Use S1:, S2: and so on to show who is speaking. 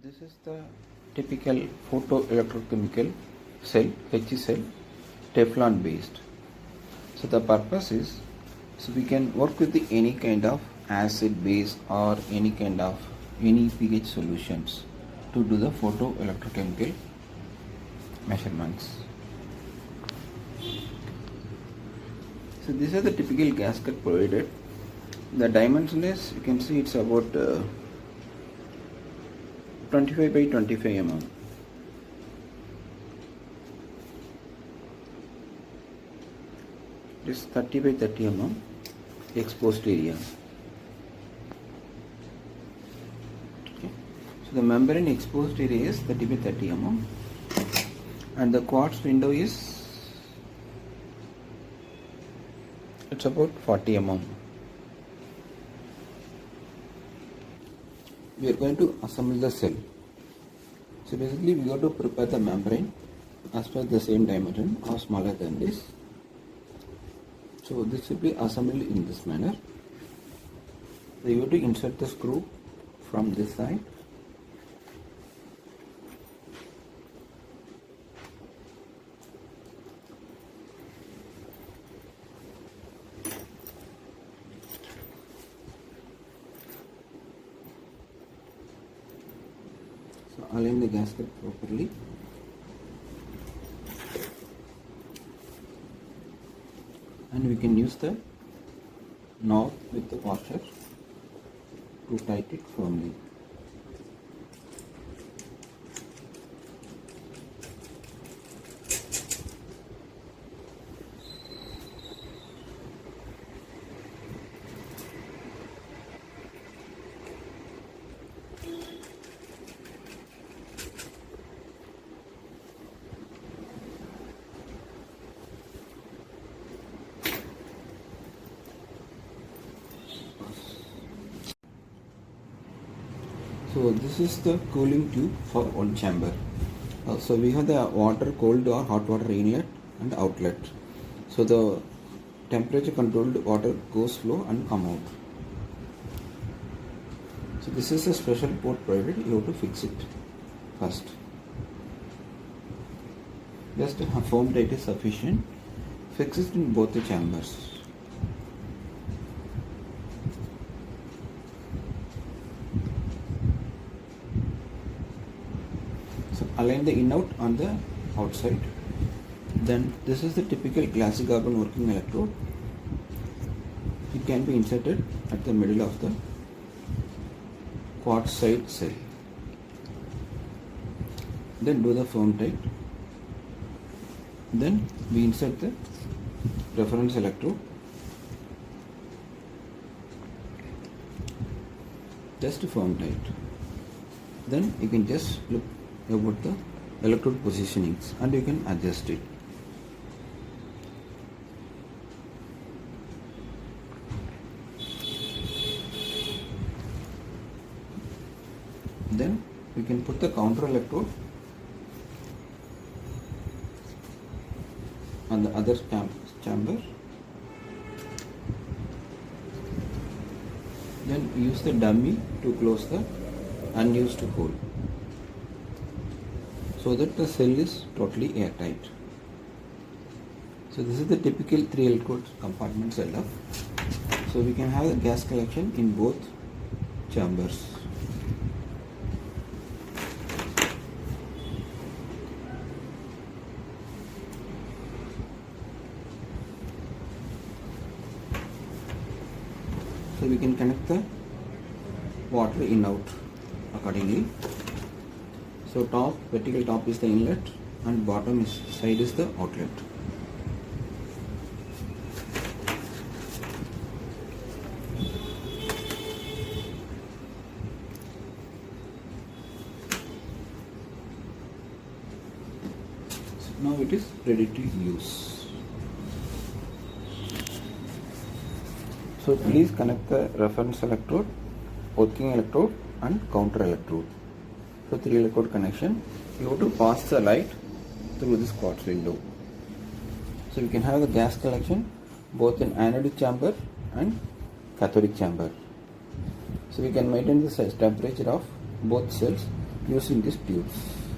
S1: This is the typical photoelectrochemical cell, HE cell, Teflon based. So the purpose is, so we can work with any kind of acid base or any pH solutions to do the photoelectrochemical measurements. So these are the typical gasket provided. The dimension is, you can see it's about 25 by 25 mm. It is 30 by 30 mm exposed area. Okay. So the membrane exposed area is 30 by 30 mm and the quartz window is, it's about 40 mm. We are going to assemble the cell. So basically we got to prepare the membrane as per the same dimension or smaller than this. So this will be assembled in this manner. So you have to insert the screw from this side. So align the gasket properly. And we can use the knob with the washer to tighten it firmly. So this is the cooling tube for one chamber. So we have the water, cold or hot water inlet and outlet. So the temperature controlled water goes flow and come out. So this is a special port provided. You have to fix it first. Just a foam tight is sufficient. Fix it in both the chambers. So align the in-out on the outside. Then this is the typical glassy carbon working electrode. It can be inserted at the middle of the quartz side cell. Then do the firm tight. Then we insert the reference electrode. Just firm tight. Then you can just look about the electrode positionings and you can adjust it. Then we can put the counter electrode on the other chamber. Then use the dummy to close the unused hole, so that the cell is totally airtight. So this is the typical 3 electrode compartment setup. So we can have the gas collection in both chambers. So we can connect the water in out accordingly. So vertical top is the inlet and bottom side is the outlet. So now it is ready to use. So please connect the reference electrode, working electrode and counter electrode. So 3 electrode connection. You have to pass the light through this quartz window. So we can have the gas collection both in anodic chamber and cathodic chamber. So we can maintain the temperature of both cells using these tubes.